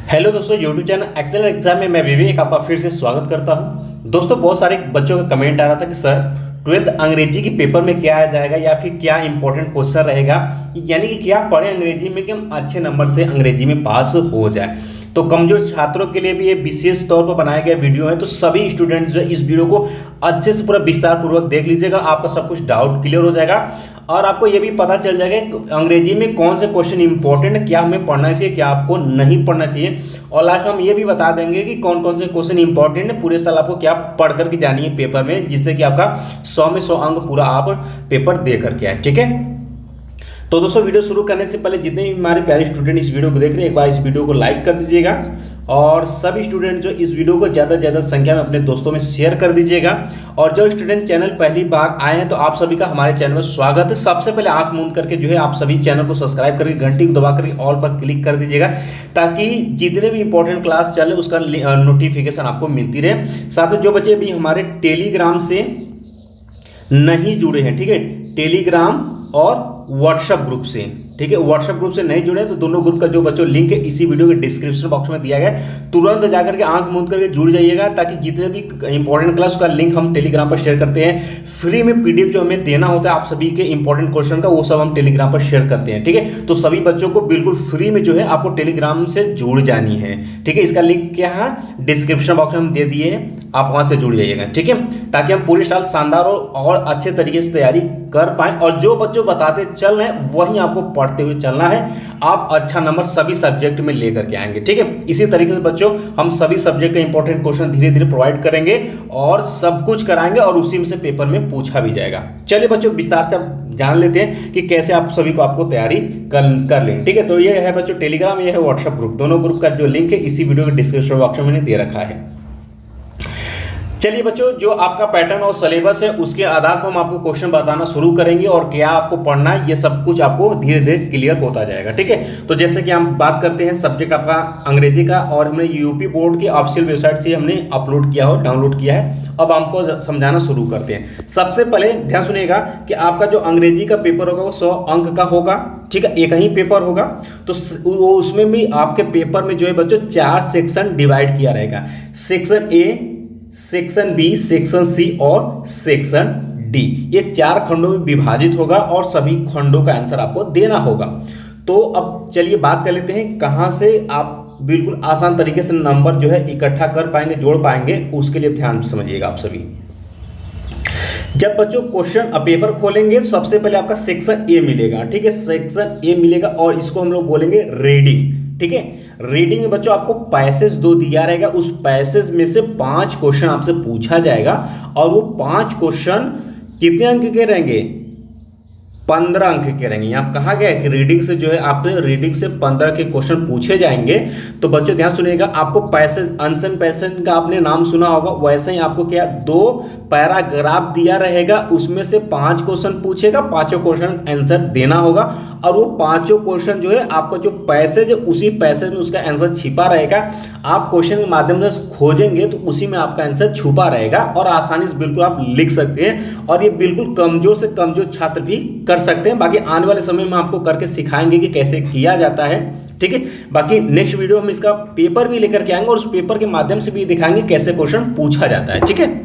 Hello दोस्तों, YouTube channel excellent exam में मैं विवेक आपका फिर से स्वागत करता हूं। दोस्तों, बहुत सारे बच्चों का कमेंट आ रहा था कि सर 12th अंग्रेजी के पेपर में क्या आ जाएगा या फिर क्या इंपॉर्टेंट क्वेश्चन रहेगा, यानी कि क्या पढ़े अंग्रेजी में कि हम अच्छे नंबर से अंग्रेजी में पास हो जाए। तो कमजोर छात्रों के लिए भी ये विशेष तौर पर बनाया गया वीडियो है, तो सभी स्टूडेंट जो है इस वीडियो को अच्छे से पूरा विस्तार पूर्वक देख लीजिएगा, आपका सब कुछ डाउट क्लियर हो जाएगा और आपको ये भी पता चल जाएगा कि अंग्रेजी में कौन से क्वेश्चन इंपॉर्टेंट है, क्या हमें पढ़ना चाहिए, क्या आपको नहीं पढ़ना चाहिए। और लास्ट में हम ये भी बता देंगे कि कौन कौन से क्वेश्चन इंपॉर्टेंट है, पूरे साल आपको क्या पढ़ करके जानी है पेपर में, जिससे कि आपका 100 में 100 अंक पूरा आप पेपर दे करके आए। ठीक है, तो दोस्तों वीडियो शुरू करने से पहले जितने भी हमारे प्यारे स्टूडेंट इस वीडियो को देख रहे हैं, एक बार इस वीडियो को लाइक कर दीजिएगा और सभी स्टूडेंट जो इस वीडियो को ज़्यादा से ज़्यादा संख्या में अपने दोस्तों में शेयर कर दीजिएगा। और जो स्टूडेंट चैनल पहली बार आए हैं तो आप सभी का हमारे चैनल में स्वागत है। सबसे पहले आंख मूंद करके जो है आप सभी चैनल को सब्सक्राइब करके घंटी को दबा करके ऑल पर क्लिक कर दीजिएगा, ताकि जितने भी इंपॉर्टेंट क्लास चले उसका नोटिफिकेशन आपको मिलती रहे। साथ में जो बच्चे भी हमारे टेलीग्राम से नहीं जुड़े हैं, ठीक है, टेलीग्राम और व्हाट्सएप ग्रुप से, ठीक है, व्हाट्सएप ग्रुप से नहीं जुड़े तो दोनों ग्रुप का जो बच्चों लिंक है इसी वीडियो के डिस्क्रिप्शन बॉक्स में दिया गया है, तुरंत जाकर के आंख मूंद करके जुड़ जाइएगा, ताकि जितने भी इंपॉर्टेंट क्लास का लिंक हम टेलीग्राम पर शेयर करते हैं, फ्री में पीडीएफ जो हमें देना होता है आप सभी के इंपॉर्टेंट क्वेश्चन का, वो सब हम टेलीग्राम पर शेयर करते हैं। ठीक है, तो सभी बच्चों को बिल्कुल फ्री में जो है आपको टेलीग्राम से जुड़ जानी है। ठीक है, इसका लिंक क्या है डिस्क्रिप्शन बॉक्स में हम दे दिए हैं, आप वहां से जुड़ जाइएगा। ठीक है, ताकि हम पूरे साल शानदार और अच्छे तरीके से तैयारी कर पाए, और जो बच्चों बताते चल रहे हैं वही आपको पढ़ते हुए चलना है, आप अच्छा नंबर सभी सब्जेक्ट में लेकर के आएंगे। ठीक है, इसी तरीके से बच्चों हम सभी सब्जेक्ट के इंपॉर्टेंट क्वेश्चन धीरे धीरे प्रोवाइड करेंगे और सब कुछ कराएंगे और उसी में से पेपर में पूछा भी जाएगा। चलिए बच्चों, विस्तार से आप जान लेते हैं कि कैसे आप सभी को आपको तैयारी कर लें। ठीक है, तो ये है बच्चों टेलीग्राम, ये है व्हाट्सएप ग्रुप, दोनों ग्रुप का जो लिंक है इसी वीडियो के डिस्क्रिप्शन बॉक्स में मैंने दे रखा है। चलिए बच्चों, जो आपका पैटर्न और सिलेबस है उसके आधार पर हम आपको क्वेश्चन बताना शुरू करेंगे और क्या आपको पढ़ना है, ये सब कुछ आपको धीरे धीरे क्लियर होता जाएगा। ठीक है, तो जैसे कि हम बात करते हैं सब्जेक्ट आपका अंग्रेजी का, और हमने यूपी बोर्ड की ऑफिशियल वेबसाइट से हमने अपलोड किया हो, डाउनलोड किया है। अब हमको समझाना शुरू करते हैं। सबसे पहले ध्यान सुनिएगा कि आपका जो अंग्रेजी का पेपर होगा वो 100 अंक का होगा। ठीक है, एक ही पेपर होगा, तो उसमें भी आपके पेपर में जो है बच्चों 4 सेक्शन डिवाइड किया रहेगा, section A, section B, section C और सेक्शन डी, ये 4 खंडों में विभाजित होगा और सभी खंडों का आंसर आपको देना होगा। तो अब चलिए बात कर लेते हैं कहां से आप बिल्कुल आसान तरीके से नंबर जो है इकट्ठा कर पाएंगे, जोड़ पाएंगे, उसके लिए ध्यान समझिएगा आप सभी। जब बच्चों क्वेश्चन पेपर खोलेंगे तो सबसे पहले आपका सेक्शन ए मिलेगा। ठीक है, सेक्शन ए मिलेगा और इसको हम लोग बोलेंगे रीडिंग। ठीक है, रीडिंग में बच्चों आपको पैसेज 2 दिया रहेगा, उस पैसेज में से 5 क्वेश्चन आपसे पूछा जाएगा और वो 5 क्वेश्चन कितने अंक के रहेंगे? 15 अंक के रहेंगे। यहाँ कहा गया है कि रीडिंग से जो है आप रीडिंग से 15 के क्वेश्चन पूछे जाएंगे। तो बच्चों ध्यान सुनिएगा, आपको पैसेज अनसन पैसेज का आपने नाम सुना होगा, वैसे ही आपको क्या 2 पैराग्राफ दिया रहेगा, उसमें से 5 क्वेश्चन पूछेगा, 5 क्वेश्चन आंसर देना होगा और वो 5 क्वेश्चन जो है आपका जो पैसेज है उसी पैसेज में उसका आंसर छिपा रहेगा। आप क्वेश्चन के माध्यम से खोजेंगे तो उसी में आपका आंसर छुपा रहेगा और आसानी से बिल्कुल आप लिख सकते हैं, और ये बिल्कुल कमजोर से कमजोर छात्र भी कर सकते हैं। बाकी आने वाले समय में आपको करके सिखाएंगे कि कैसे किया जाता है। ठीक है, बाकी नेक्स्ट वीडियो में इसका पेपर भी लेकर के आएंगे और उस पेपर के माध्यम से भी दिखाएंगे कैसे क्वेश्चन पूछा जाता है। ठीक है,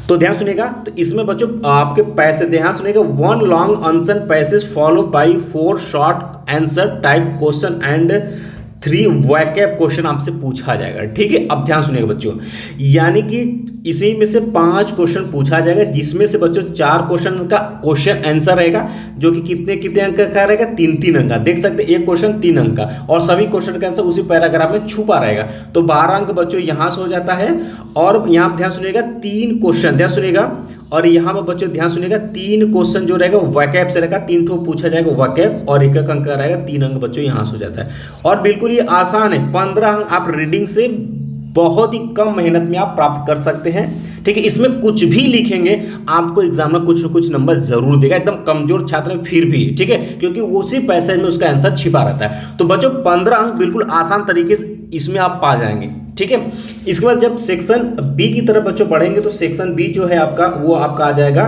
तो ध्यान सुनिएगा, तो इसमें बच्चों आपके पैसे ध्यान सुनिएगा, 1 long answer passage follow by 4 short answer type question and 3 wakeup question आपसे पूछा जाएगा। ठीक है, अब ध्यान सुनिएगा बच्चों, यानी कि इसी में से 5 क्वेश्चन पूछा जाएगा, जिसमें से बच्चों 4 क्वेश्चन का क्वेश्चन आंसर रहेगा, जो कि कितने कितने अंक का रहेगा? 3-3 अंक का। देख सकते हैं एक क्वेश्चन 3 अंक का, और सभी क्वेश्चन का आंसर उसी पैराग्राफ में छुपा रहेगा। तो 12 अंक बच्चों यहां से हो जाता है। और यहाँ ध्यान सुनिएगा 3 क्वेश्चन, ध्यान सुनिएगा, और यहाँ पर बच्चों ध्यान सुनिएगा 3 क्वेश्चन जो रहेगा वैकअप से रहेगा, 3 ठो पूछा जाएगा वैकअप, और 1 अंक का रहेगा, 3 अंक बच्चों यहाँ से हो जाता है। और बिल्कुल ये आसान है, 15 अंक आप रीडिंग से बहुत ही कम मेहनत में आप प्राप्त कर सकते हैं। ठीक है, इसमें कुछ भी लिखेंगे आपको एग्जाम में कुछ न कुछ नंबर जरूर देगा, एकदम कमजोर छात्र फिर भी। ठीक है, क्योंकि उसी पैसेज में उसका आंसर छिपा रहता है। तो बच्चों 15 अंक बिल्कुल आसान तरीके से इसमें आप पा जाएंगे। ठीक है, इसके बाद जब सेक्शन बी की तरफ बच्चों पढ़ेंगे तो सेक्शन बी जो है आपका वो आपका आ जाएगा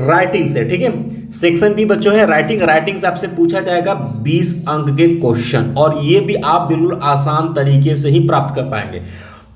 राइटिंग से, ठीक है। सेक्शन बी बच्चों है राइटिंग से आपसे पूछा जाएगा 20 अंक के क्वेश्चन, और ये भी आप बिल्कुल आसान तरीके से ही प्राप्त कर पाएंगे।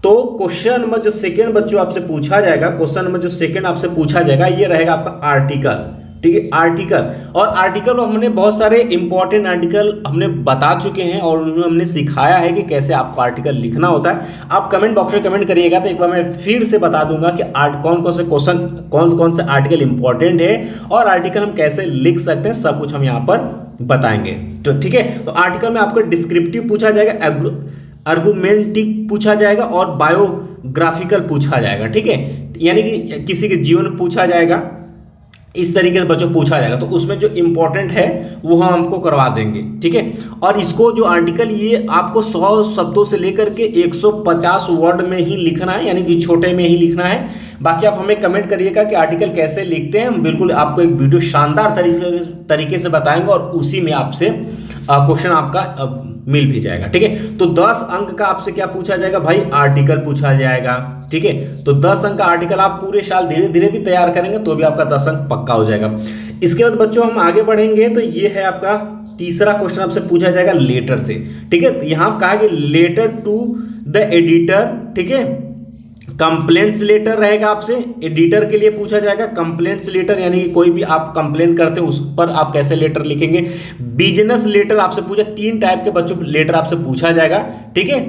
तो क्वेश्चन नंबर जो सेकंड बच्चों आपसे पूछा जाएगा, क्वेश्चन नंबर जो सेकंड आपसे पूछा जाएगा ये रहेगा आपका आर्टिकल, ठीक है। आर्टिकल, और आर्टिकल में हमने बहुत सारे इंपॉर्टेंट आर्टिकल हमने बता चुके हैं और उन्हें हमने सिखाया है कि कैसे आपको आर्टिकल लिखना होता है। आप कमेंट बॉक्स में कमेंट करिएगा तो एक बार मैं फिर से बता दूंगा कि कौन कौन से क्वेश्चन, कौन से आर्टिकल इंपॉर्टेंट है और आर्टिकल हम कैसे लिख सकते हैं, सब कुछ हम यहाँ पर बताएंगे। तो ठीक है, तो आर्टिकल में आपको डिस्क्रिप्टिव पूछा जाएगा, आर्गुमेंटिव पूछा जाएगा और बायोग्राफिकल पूछा जाएगा, ठीक है। यानी कि किसी के जीवन पूछा जाएगा, इस तरीके से बच्चों पूछा जाएगा। तो उसमें जो इंपॉर्टेंट है वो हम हमको करवा देंगे, ठीक है। और इसको जो आर्टिकल ये आपको 100 शब्दों से लेकर के 150 वर्ड में ही लिखना है, यानी कि छोटे में ही लिखना है। बाकी आप हमें कमेंट करिएगा कि आर्टिकल कैसे लिखते हैं, हम बिल्कुल आपको एक वीडियो शानदार तरीके से बताएंगे और उसी में आपसे क्वेश्चन आपका मिल भी जाएगा, ठीक है। तो 10 अंक का आपसे क्या पूछा जाएगा भाई, आर्टिकल पूछा जाएगा, ठीक है। तो 10 अंक का आर्टिकल आप पूरे साल धीरे धीरे भी तैयार करेंगे तो भी आपका 10 अंक पक्का हो जाएगा। इसके बाद बच्चों हम आगे बढ़ेंगे तो ये है आपका तीसरा क्वेश्चन आपसे पूछा जाएगा लेटर से, ठीक है। तो यहाँ कहा कि लेटर टू द एडिटर, ठीक है। कंप्लेंट्स लेटर रहेगा आपसे, एडिटर के लिए पूछा जाएगा कंप्लेंट्स लेटर, यानी कि कोई भी आप कंप्लेंट करते हैं उस पर आप कैसे लेटर लिखेंगे। बिजनेस लेटर आपसे पूछा, 3 टाइप के बच्चों लेटर आपसे पूछा जाएगा, ठीक है।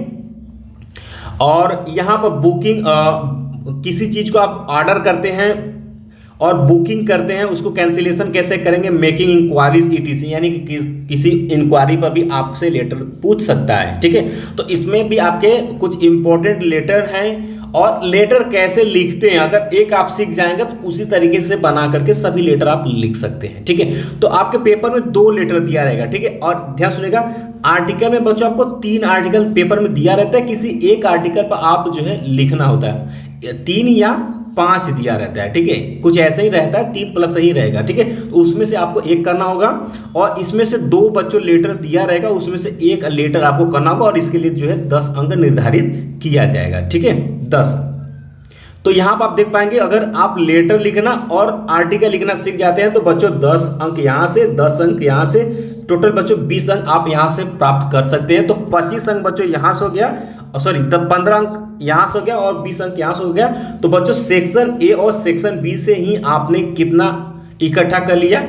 और यहाँ पर बुकिंग, किसी चीज को आप ऑर्डर करते हैं और बुकिंग करते हैं, उसको कैंसिलेशन कैसे करेंगे, मेकिंग इंक्वायरीज ईटीसी, यानी कि किसी इंक्वायरी पर भी आपसे लेटर पूछ सकता है, ठीक है। तो इसमें भी आपके कुछ इंपॉर्टेंट लेटर हैं और लेटर कैसे लिखते हैं अगर एक आप सीख जाएंगे तो उसी तरीके से बना करके सभी लेटर आप लिख सकते हैं, ठीक है। तो आपके पेपर में 2 लेटर दिया रहेगा, ठीक है। और ध्यान सुनिएगा, आर्टिकल में बच्चों आपको 3 आर्टिकल पेपर में दिया रहता है, किसी एक आर्टिकल पर आप जो है लिखना होता है, 3 या 5 दिया रहता है, ठीक है। कुछ ऐसे ही रहता है, 3 प्लस ही रहेगा, ठीक है। तो उसमें से आपको एक करना होगा और इसमें से 2 बच्चों लेटर दिया रहेगा, उसमें से एक लेटर आपको करना होगा और इसके लिए जो है 10 अंक निर्धारित किया जाएगा, ठीक है, 10। तो यहाँ पर आप देख पाएंगे अगर आप लेटर लिखना और आर्टिकल लिखना सीख जाते हैं तो बच्चों 10 अंक यहाँ से, 10 अंक यहाँ से, टोटल बच्चों 20 अंक आप यहाँ से प्राप्त कर सकते हैं। तो 25 अंक बच्चों यहाँ से हो गया, सॉरी 15 अंक यहाँ से हो गया और 20 अंक यहाँ से हो गया। तो बच्चों सेक्शन ए और सेक्शन बी से ही आपने कितना इकट्ठा कर लिया,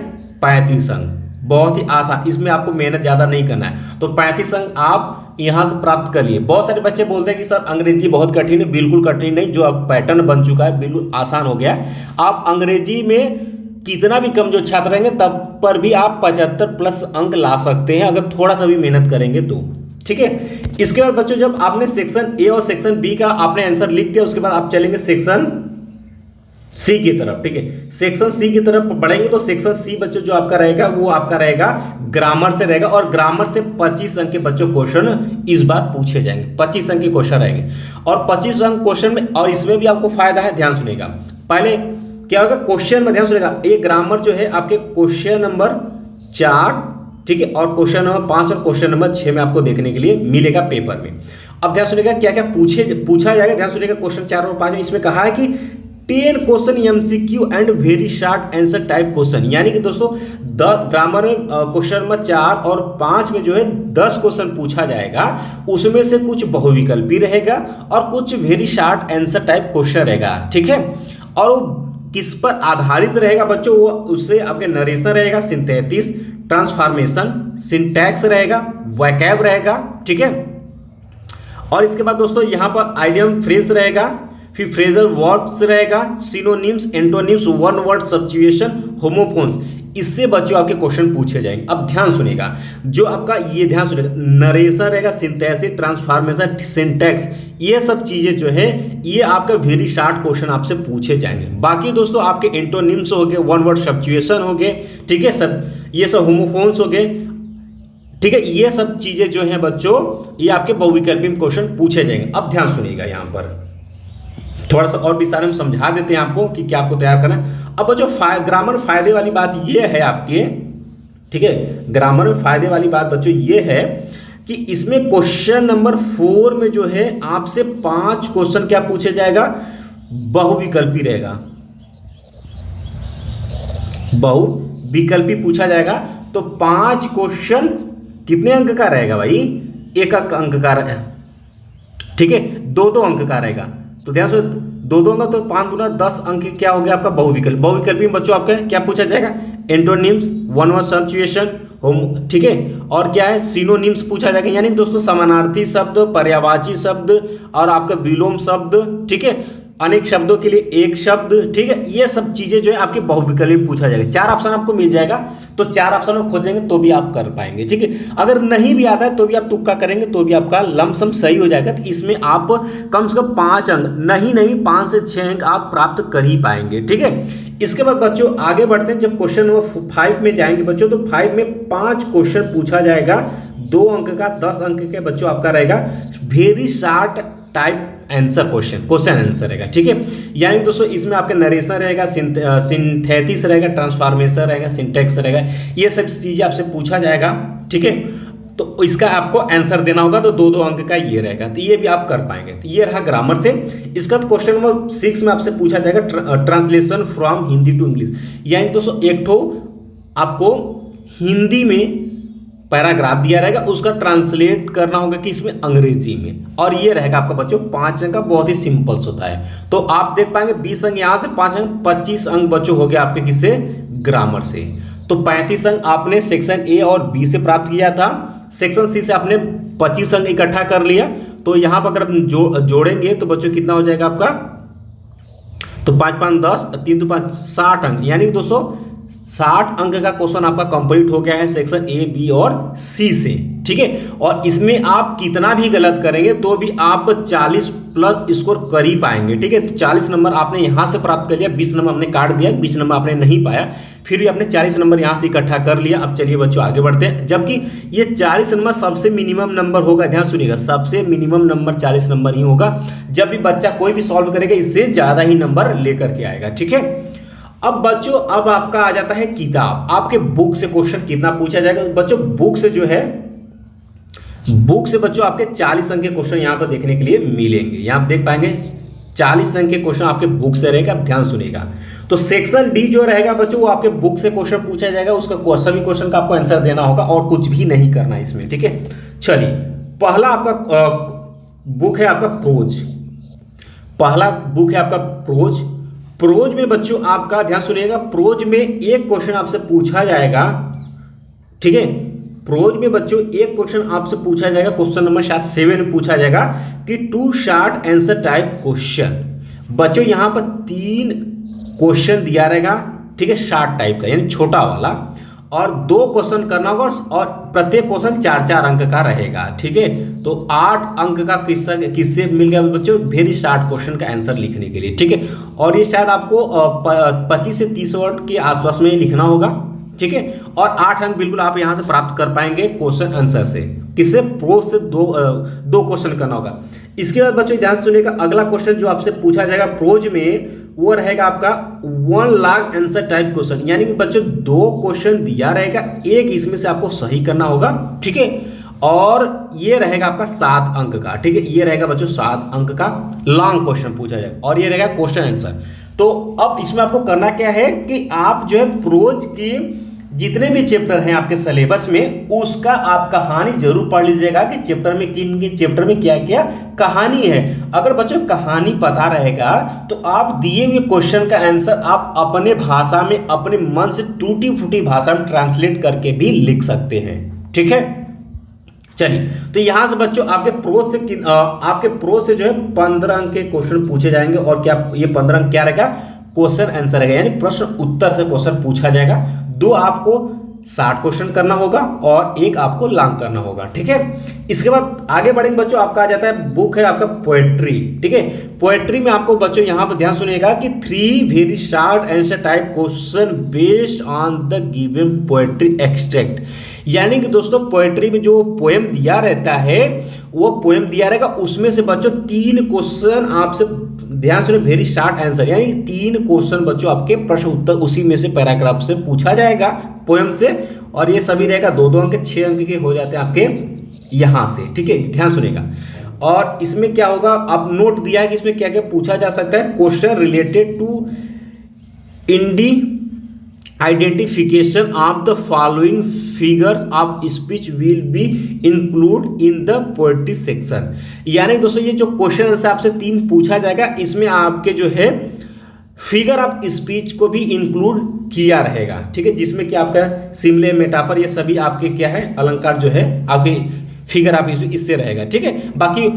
35 अंक। बहुत ही आसान, इसमें आपको मेहनत ज़्यादा नहीं करना है। तो 35 अंक आप यहाँ से प्राप्त कर लिए। बहुत सारे बच्चे बोलते हैं कि सर अंग्रेजी बहुत कठिन है, बिल्कुल कठिन नहीं, जो अब पैटर्न बन चुका है बिल्कुल आसान हो गया है। आप अंग्रेजी में कितना भी कमजोर छात्र रहेंगे तब पर भी आप 75 प्लस अंक ला सकते हैं अगर थोड़ा सा भी मेहनत करेंगे तो, ठीक है। इसके बाद बच्चों जब आपने सेक्शन ए और सेक्शन बी का आपने आंसर लिख दिया उसके बाद आप चलेंगे सेक्शन सी की तरफ, ठीक है। सेक्शन सी की तरफ बढ़ेंगे तो सेक्शन सी बच्चों जो आपका रहेगा वो आपका रहेगा ग्रामर से रहेगा और ग्रामर से 25 अंक के बच्चों क्वेश्चन इस बार पूछे जाएंगे, 25 अंक के क्वेश्चन रहेंगे। और 25 अंक क्वेश्चन में, और इसमें भी आपको फायदा है, ध्यान सुनेगा। पहले क्या होगा, क्वेश्चन में ध्यान सुनेगा, ये ग्रामर जो है आपके क्वेश्चन नंबर 4, ठीक है, और क्वेश्चन नंबर 5 और क्वेश्चन नंबर 6 में आपको देखने के लिए मिलेगा पेपर में। अब ध्यान सुनेगा क्या क्या पूछा जाएगा, ध्यान सुनेगा। क्वेश्चन 4 और 5 में इसमें कहा है कि 10 question MCQ and very short answer type question, यानी कि दोस्तों ग्रामर में क्वेश्चन नंबर 4 और 5 में जो है 10 क्वेश्चन पूछा जाएगा, उसमें से कुछ बहुविकल्पी रहेगा और कुछ very short answer type question रहेगा, ठीक है। और वो किस पर आधारित रहेगा बच्चों, वो उससे आपके नरेशन रहेगा, सिंथेसिस, ट्रांसफॉर्मेशन, सिंटैक्स रहेगा, वोकैब रहेगा, ठीक है। और इसके बाद दोस्तों यहाँ पर आइडियम फ्रेज रहेगा, फिर फ्रेजल वर्ब्स रहेगा, synonyms, antonyms, one word substitution, homophones, इससे बच्चों आपके क्वेश्चन पूछे जाएंगे। अब ध्यान सुनेगा, जो आपका ये ध्यान सुनेगा, नरेशन रहेगा, सिंथेसिस, ट्रांसफॉर्मेशन, सिंटैक्स, ये सब चीजें जो है ये आपका वेरी शॉर्ट क्वेश्चन आपसे पूछे जाएंगे। बाकी दोस्तों आपके एंटोनिम्स हो गए, वन वर्ड सब्स्टिट्यूशन हो गए, ठीक है, सब ये सब होमोफोन्स हो गए, ठीक है। ये सब चीजें जो है बच्चों ये आपके बहुविकल्पी में क्वेश्चन पूछे जाएंगे। अब ध्यान सुनिएगा, यहाँ पर थोड़ा सा और विस्तार में समझा देते हैं आपको कि क्या आपको तैयार करना है। अब जो ग्रामर फायदे वाली बात ये है आपके, ठीक है, ग्रामर में फायदे वाली बात बच्चों ये है कि इसमें क्वेश्चन नंबर 4 में जो है आपसे 5 क्वेश्चन क्या पूछे जाएगा, बहुविकल्पी रहेगा, बहुविकल्पी पूछा जाएगा। तो 5 क्वेश्चन कितने अंक का रहेगा भाई? 1 अंक का, ठीक है, 2 अंक का रहेगा। तो ध्यान से 2 अंक, तो 5 गुना 10 अंक क्या हो गया आपका? बहुविकल्प। बहुविकल्पी में बच्चों आपका क्या पूछा जाएगा? एंटोनिम्स, वन वर्ड संचुएशन, होम, ठीक है, और क्या है? सिनोनिम्स पूछा जाएगा, यानी दोस्तों समानार्थी शब्द, पर्यायवाची शब्द और आपका विलोम शब्द, ठीक है, अनेक शब्दों के लिए एक शब्द, ठीक है, ये सब चीजें जो है आपके बहुविकल्प में पूछा जाएगा। 4 ऑप्शन आपको मिल जाएगा, तो 4 ऑप्शन में खोजेंगे तो भी आप कर पाएंगे, ठीक है। अगर नहीं भी आता है तो भी आप तुक्का करेंगे तो भी आपका लमसम सही हो जाएगा। तो इसमें आप कम से कम 5 अंक, नहीं 5 से 6 अंक आप प्राप्त कर ही पाएंगे, ठीक है। इसके बाद बच्चों आगे बढ़ते हैं, जब क्वेश्चन नंबर 5 में जाएंगे बच्चों, तो 5 में 5 क्वेश्चन पूछा जाएगा, 2 अंक का, 10 अंक के बच्चों आपका रहेगा very short type answer question answer रहेगा, ठीक है। यानी दोस्तों इसमें आपके नरेशन रहेगा, सिंथेसिस रहेगा, ट्रांसफॉर्मेशन रहेगा, सिंटैक्स रहेगा, ये सब चीजें आपसे पूछा जाएगा, ठीक है। तो इसका आपको आंसर देना होगा, तो 2 अंक का ये रहेगा, तो ये भी आप कर पाएंगे। तो ये रहा ग्रामर से। इसका तो क्वेश्चन नंबर 6 में आपसे पूछा जाएगा translation from Hindi to English, यानी दोस्तों एक ठो आपको हिंदी में पैराग्राफ दिया रहेगा, उसका ट्रांसलेट करना होगा कि इसमें अंग्रेजी में, और ये रहेगा आपका बच्चों 5 अंक का, बहुत ही सिंपल होता है। तो आप देख पाएंगे 20 अंक यहाँ से, 5 अंक, 25 अंक बच्चों हो गया आपके किससे? ग्रामर से। तो 35 अंक आपने सेक्शन ए और बी से प्राप्त किया था, सेक्शन सी से आपने 25 अंक इकट्ठा कर लिया। तो यहाँ पर अगर हम जोड़ेंगे तो बच्चों कितना हो जाएगा आपका? तो 5 5 10, 3 2 5 60 अंक, यानी दोस्तों 60 अंक का क्वेश्चन आपका कंप्लीट हो गया है सेक्शन ए, बी और सी से, ठीक है। और इसमें आप कितना भी गलत करेंगे तो भी आप 40 प्लस स्कोर कर ही पाएंगे, ठीक है। तो 40 नंबर आपने यहां से प्राप्त कर लिया, 20 नंबर हमने काट दिया, 20 नंबर आपने नहीं पाया, फिर भी आपने 40 नंबर यहां से इकट्ठा कर लिया। अब चलिए बच्चों आगे बढ़ते हैं, जबकि ये 40 नंबर सबसे मिनिमम नंबर होगा, ध्यान सुनिएगा, सबसे मिनिमम नंबर 40 नंबर ही होगा। जब भी बच्चा कोई भी सॉल्व करेगा इससे ज्यादा ही नंबर लेकर के आएगा, ठीक है। अब बच्चों अब आपका आ जाता है किताब, आपके बुक से क्वेश्चन कितना पूछा जाएगा बच्चों? बुक से जो है, बुक से बच्चों आपके 40 अंक के क्वेश्चन यहां पर देखने के लिए मिलेंगे। यहां आप देख पाएंगे 40 अंक के क्वेश्चन आपके बुक से रहेगा, ध्यान सुनिएगा। तो सेक्शन डी जो रहेगा बच्चों वो आपके बुक से क्वेश्चन पूछा जाएगा, उसका सभी क्वेश्चन का आपको आंसर देना होगा और कुछ भी नहीं करना इसमें, ठीक है। चलिए पहला आपका बुक है आपका प्रोज, पहला बुक है आपका प्रोज। प्रोज में बच्चों आपका ध्यान सुनिएगा, प्रोज में एक क्वेश्चन आपसे पूछा जाएगा, ठीक है। प्रोज में बच्चों एक क्वेश्चन आपसे पूछा जाएगा, क्वेश्चन नंबर 7 में पूछा जाएगा कि 2 शॉर्ट आंसर टाइप क्वेश्चन। बच्चों यहां पर 3 क्वेश्चन दिया रहेगा, ठीक है, शॉर्ट टाइप का यानी छोटा वाला, और 2 क्वेश्चन करना होगा और प्रत्येक क्वेश्चन 4-4 अंक का रहेगा, ठीक है। तो 8 अंक का किससे मिल गया बच्चों? वेरी शॉर्ट क्वेश्चन का आंसर लिखने के लिए, ठीक है। और ये शायद आपको 25 से 30 वर्ड के आसपास में लिखना होगा, ठीक है। और 8 अंक बिल्कुल आप यहां से प्राप्त कर पाएंगे क्वेश्चन आंसर से। किससे? प्रोज से 2 क्वेश्चन करना होगा। इसके बाद बच्चों ध्यान सुनिएगा, अगला क्वेश्चन जो आपसे पूछा जाएगा प्रोज में वो रहेगा आपका 1 लाख आंसर टाइप क्वेश्चन, यानी कि बच्चों 2 क्वेश्चन दिया रहेगा, एक इसमें से आपको सही करना होगा, ठीक है। और ये रहेगा आपका 7 अंक का, ठीक है, ये रहेगा बच्चों 7 अंक का लॉन्ग क्वेश्चन पूछा जाएगा, और ये रहेगा क्वेश्चन आंसर। तो अब इसमें आपको करना क्या है कि आप जो है प्रोज की जितने भी चैप्टर हैं आपके सिलेबस में उसका आप कहानी जरूर पढ़ लीजिएगा कि चैप्टर में किन चैप्टर में क्या क्या कहानी है। अगर बच्चों कहानी पता रहेगा तो आप दिए हुए क्वेश्चन का आंसर आप अपने भाषा में, अपने मन से टूटी फूटी भाषा में ट्रांसलेट करके भी लिख सकते हैं, ठीक है। चलिए तो यहां से बच्चों आपके प्रोज से जो है 15 अंक के क्वेश्चन पूछे जाएंगे, और क्या ये 15 अंक क्या रहेगा? क्वेश्चन आंसर रहेगा, यानी प्रश्न उत्तर से क्वेश्चन पूछा जाएगा। 2 आपको 60 क्वेश्चन करना होगा और 1 आपको लॉन्ग करना होगा, ठीक है। इसके बाद आगे बढ़ेंगे बच्चों, आपका आ जाता है बुक है आपका पोएट्री, ठीक है। पोएट्री में आपको बच्चों यहां पर ध्यान सुनिएगा कि 3 very short answer type question based on the given poetry extract, यानी कि दोस्तों पोएट्री में जो पोएम दिया रहता है वो पोएम दिया रहेगा, उसमें से बच्चों 3 क्वेश्चन आपसे ध्यान सुनिए वेरी शॉर्ट आंसर, यानी 3 क्वेश्चन बच्चों आपके प्रश्न उत्तर उसी में से पैराग्राफ से पूछा जाएगा पोएम से, और ये सभी रहेगा 2-2 अंक के, 6 अंक के हो जाते हैं आपके यहां से, ठीक है, ध्यान सुनिएगा। और इसमें क्या होगा, आप नोट दिया है कि इसमें क्या क्या पूछा जा सकता है। क्वेश्चन रिलेटेड टू इंडी identification of the following figures of speech will be include in the poetry section. यानी दोस्तों ये जो क्वेश्चन आंसर आपसे 3 पूछा जाएगा, इसमें आपके जो है फिगर ऑफ स्पीच को भी इंक्लूड किया रहेगा, ठीक है, जिसमें कि आपका सिमले, मेटाफर, ये सभी आपके क्या है अलंकार जो है आपके फिगर ऑफ स्पीच इससे रहेगा, ठीक है। बाकी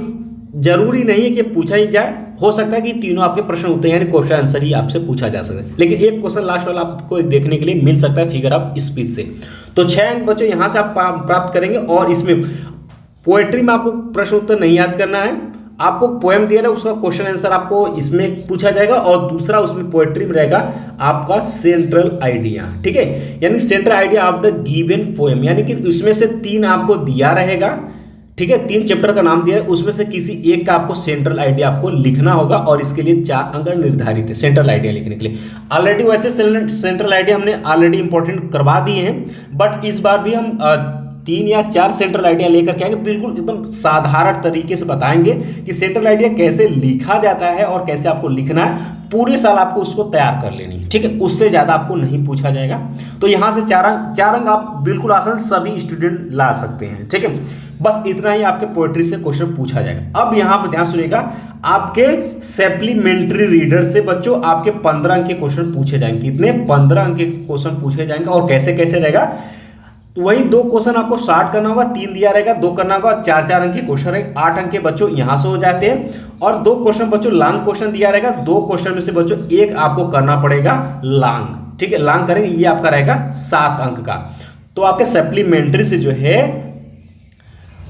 जरूरी नहीं है कि पूछा ही जाए, हो सकता है कि तीनों आपके प्रश्न उत्तर यानी क्वेश्चन आंसर ही आपसे पूछा जा सकता है, लेकिन एक क्वेश्चन लास्ट वाला आपको देखने के लिए मिल सकता है फिगर ऑफ स्पीच से। तो 6 अंक बच्चों यहाँ से आप प्राप्त करेंगे। और इसमें पोएट्री में आपको प्रश्न उत्तर नहीं याद करना है, आपको पोएम दिया है उसका क्वेश्चन आंसर आपको इसमें पूछा जाएगा, और दूसरा उसमें पोएट्री में रहेगा आपका सेंट्रल आइडिया, ठीक है, यानी central idea of the given poem, यानी कि उसमें से 3 आपको दिया रहेगा, ठीक है, 3 चैप्टर का नाम दिया है, उसमें से किसी एक का आपको सेंट्रल आइडिया आपको लिखना होगा, और इसके लिए 4 अंक निर्धारित है सेंट्रल आइडिया लिखने के लिए। ऑलरेडी वैसे सेंट्रल आइडिया हमने ऑलरेडी इंपॉर्टेंट करवा दिए हैं, बट इस बार भी हम 3 या 4 सेंट्रल आइडिया लेकर के आएंगे, बिल्कुल एकदम साधारण तरीके से बताएंगे कि सेंट्रल आइडिया कैसे लिखा जाता है और कैसे आपको लिखना है। पूरे साल आपको उसको तैयार कर लेनी है, ठीक है, उससे ज़्यादा आपको नहीं पूछा जाएगा। तो यहाँ से 4 अंक आप बिल्कुल आसान सभी स्टूडेंट ला सकते हैं, ठीक है। बस इतना ही आपके पोएट्री से क्वेश्चन पूछा जाएगा। अब यहाँ पर ध्यान सुनिएगा, आपके सप्लीमेंट्री रीडर से बच्चों आपके 15 अंक के क्वेश्चन पूछे जाएंगे। कितने? 15 अंक के क्वेश्चन पूछे जाएंगे। और कैसे कैसे रहेगा, वही 2 क्वेश्चन आपको स्टार्ट करना होगा, 3 दिया रहेगा, 2 करना होगा, 4 अंक के क्वेश्चन रहेगा, 8 अंक के बच्चों यहाँ से हो जाते हैं। और 2 क्वेश्चन बच्चों लॉन्ग क्वेश्चन दिया रहेगा, 2 क्वेश्चन में से बच्चों 1 आपको करना पड़ेगा लॉन्ग, ठीक है, लॉन्ग करेंगे, ये आपका रहेगा 7 अंक का। तो आपके सप्लीमेंट्री से जो है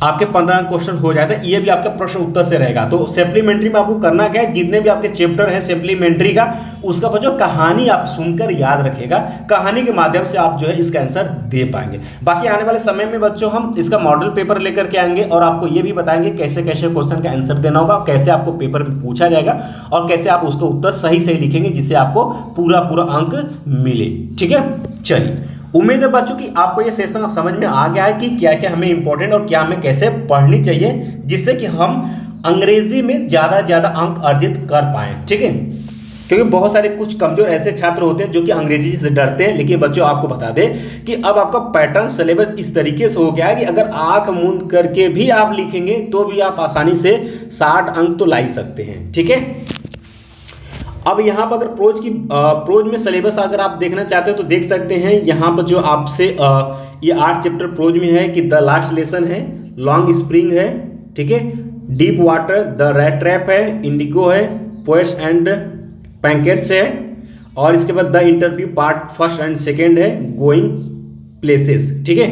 आपके 15 क्वेश्चन हो जाता है, ये भी आपका प्रश्न उत्तर से रहेगा। तो सप्लीमेंट्री में आपको करना क्या है, जितने भी आपके चैप्टर है सप्लीमेंट्री का, उसका बच्चों कहानी आप सुनकर याद रखेगा, कहानी के माध्यम से आप जो है इसका आंसर दे पाएंगे। बाकी आने वाले समय में बच्चों हम इसका मॉडल पेपर लेकर के आएंगे, और आपको ये भी बताएंगे कैसे कैसे क्वेश्चन का आंसर देना होगा, कैसे आपको पेपर में पूछा जाएगा, और कैसे आप उसका उत्तर सही सही लिखेंगे जिससे आपको पूरा अंक मिले, ठीक है। चलिए, उम्मीद है बच्चों कि आपको ये सेशन समझ में आ गया है कि क्या क्या हमें इंपॉर्टेंट और क्या हमें कैसे पढ़नी चाहिए, जिससे कि हम अंग्रेजी में ज़्यादा अंक अर्जित कर पाएँ, ठीक है। क्योंकि बहुत सारे कुछ कमजोर ऐसे छात्र होते हैं जो कि अंग्रेजी से डरते हैं। लेकिन बच्चों आपको बता दें कि अब आपका पैटर्न सिलेबस इस तरीके से हो गया है कि अगर आंख मूंद करके भी आप लिखेंगे तो भी आप आसानी से 60 अंक तो ला ही सकते हैं, ठीक है। अब यहाँ पर अगर प्रोज में सिलेबस अगर आप देखना चाहते हो तो देख सकते हैं। यहाँ पर जो आपसे ये 8 चैप्टर प्रोज में है कि द लास्ट लेसन है, लॉन्ग स्प्रिंग है, ठीक है, deep water, the red trap है, इंडिगो है, पोएट्स एंड पैंकेट्स है, और इसके बाद द इंटरव्यू पार्ट 1 और 2 है, गोइंग प्लेसेस, ठीक है।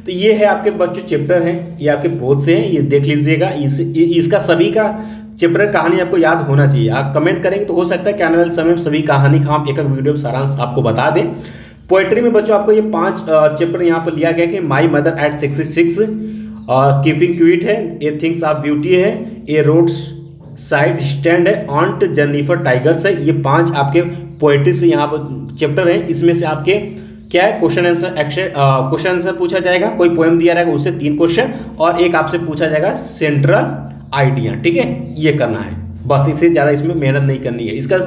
तो ये है आपके बच्चों चैप्टर हैं, ये आपके प्रोज से हैं, ये देख लीजिएगा। इसका सभी का चैप्टर कहानी आपको याद होना चाहिए। आप कमेंट करेंगे तो हो सकता है कि आने वाले समय में सभी कहानी का हम एक वीडियो में सारांश आपको बता दें। पोएट्री में बच्चों आपको ये 5 चैप्टर यहाँ पर लिया गया कि my mother eight 66, keeping quit है, ए थिंग्स ऑफ ब्यूटी है, ए रोड साइड स्टैंड है, ऑन्ट जेनिफर टाइगर्स है। ये 5 आपके पोएट्री से यहाँ पर चैप्टर हैं। इसमें से आपके क्या है क्वेश्चन आंसर पूछा जाएगा, कोई पोएम दिया रहेगा उससे 3 क्वेश्चन, और एक आपसे पूछा जाएगा सेंट्रल आइडिया, ठीक है। ये करना है बस, इससे ज़्यादा इसमें मेहनत नहीं करनी है। इसका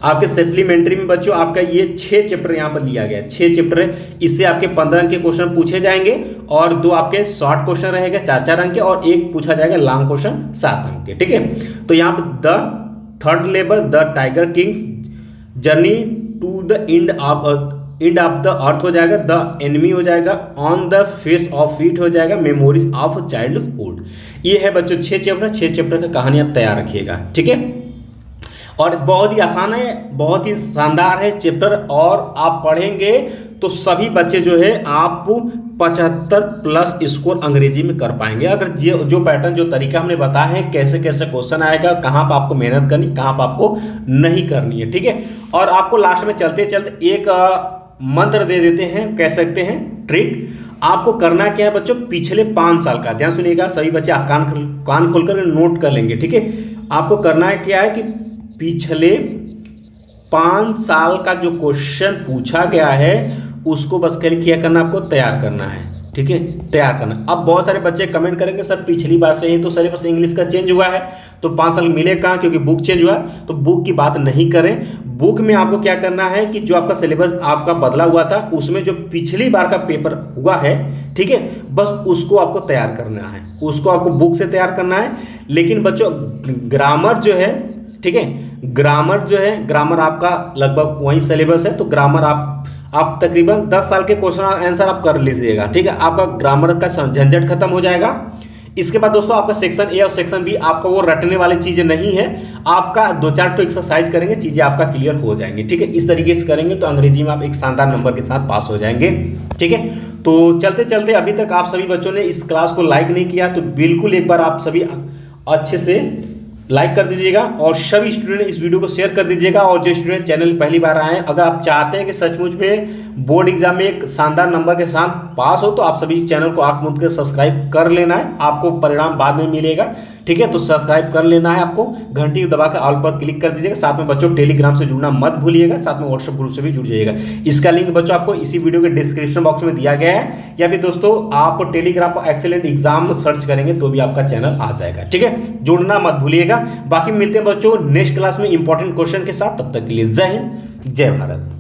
आपके सप्लीमेंट्री में बच्चों आपका ये 6 चैप्टर यहाँ पर लिया गया है, 6 चैप्टर है। इससे आपके 15 अंक के क्वेश्चन पूछे जाएंगे, और 2 आपके शॉर्ट क्वेश्चन रहेगा 4 अंक के, और 1 पूछा जाएगा लॉन्ग क्वेश्चन 7 अंक के, ठीक है। तो यहाँ पर द थर्ड लेबर, the tiger kings, journey to the end of the earth हो जाएगा, द एनिमी हो जाएगा, on the face of it हो जाएगा, मेमोरीज ऑफ चाइल्डहुड। ये है बच्चों 6 चैप्टर का कहानी आप तैयार रखिएगा, ठीक है। और बहुत ही आसान है, बहुत ही शानदार है चैप्टर, और आप पढ़ेंगे तो सभी बच्चे जो है आप 75+ स्कोर अंग्रेजी में कर पाएंगे। अगर जो पैटर्न जो तरीका हमने बताया है, कैसे कैसे क्वेश्चन आएगा, कहाँ पर आपको मेहनत करनी, कहाँ पर आपको नहीं करनी है, ठीक है। और आपको लास्ट में चलते चलते एक मंत्र दे देते हैं, कह सकते हैं ट्रिक। आपको करना क्या है बच्चों, पिछले 5 साल का, ध्यान सुनिएगा सभी बच्चे, कान खोलकर नोट कर लेंगे, ठीक है। आपको करना है क्या है कि पिछले 5 साल का जो क्वेश्चन पूछा गया है उसको बस क्या करना, आपको तैयार करना है, ठीक है, तैयार करना। अब बहुत सारे बच्चे कमेंट करेंगे सर पिछली बार से ही तो सिलेबस इंग्लिश का चेंज हुआ है, तो 5 साल मिले कहाँ, क्योंकि बुक चेंज हुआ। तो बुक की बात नहीं करें, बुक में आपको क्या करना है कि जो आपका सिलेबस आपका बदला हुआ था उसमें जो पिछली बार का पेपर हुआ है, ठीक है, बस उसको आपको तैयार करना है, उसको आपको बुक से तैयार करना है। लेकिन बच्चों ग्रामर जो है, ठीक है, ग्रामर जो है, ग्रामर आपका लगभग वही सिलेबस है, तो ग्रामर आप तकरीबन 10 साल के क्वेश्चन आंसर आप कर लीजिएगा, ठीक है, आपका ग्रामर का झंझट खत्म हो जाएगा। इसके बाद दोस्तों आपका सेक्शन ए और सेक्शन बी आपका वो रटने वाली चीजें नहीं है, आपका 2-4 तो एक्सरसाइज करेंगे, चीजें आपका क्लियर हो जाएंगी, ठीक है। इस तरीके से करेंगे तो अंग्रेजी में आप एक शानदार नंबर के साथ पास हो जाएंगे, ठीक है। तो चलते चलते अभी तक आप सभी बच्चों ने इस क्लास को लाइक नहीं किया तो बिल्कुल एक बार आप सभी अच्छे से लाइक कर दीजिएगा और सभी स्टूडेंट इस वीडियो को शेयर कर दीजिएगा। और जो स्टूडेंट चैनल पहली बार आए हैं, अगर आप चाहते हैं कि सचमुच में बोर्ड एग्जाम में एक शानदार नंबर के साथ पास हो तो आप सभी चैनल को आंख मूंद के सब्सक्राइब कर लेना है, आपको परिणाम बाद में मिलेगा, ठीक है। तो सब्सक्राइब कर लेना है, आपको घंटी दबा के ऑल पर क्लिक कर दीजिएगा। साथ में बच्चों टेलीग्राम से जुड़ना मत भूलिएगा, साथ में व्हाट्सएप ग्रुप से भी जुड़ जाइएगा। इसका लिंक बच्चों आपको इसी वीडियो के डिस्क्रिप्शन बॉक्स में दिया गया है, या फिर दोस्तों आप टेलीग्राम पर एक्सीलेंट एग्जाम सर्च करेंगे तो भी आपका चैनल आ जाएगा, ठीक है। जुड़ना मत भूलिएगा। बाकी मिलते हैं बच्चों नेक्स्ट क्लास में इंपॉर्टेंट क्वेश्चन के साथ, तब तक के लिए जय हिंद जय भारत।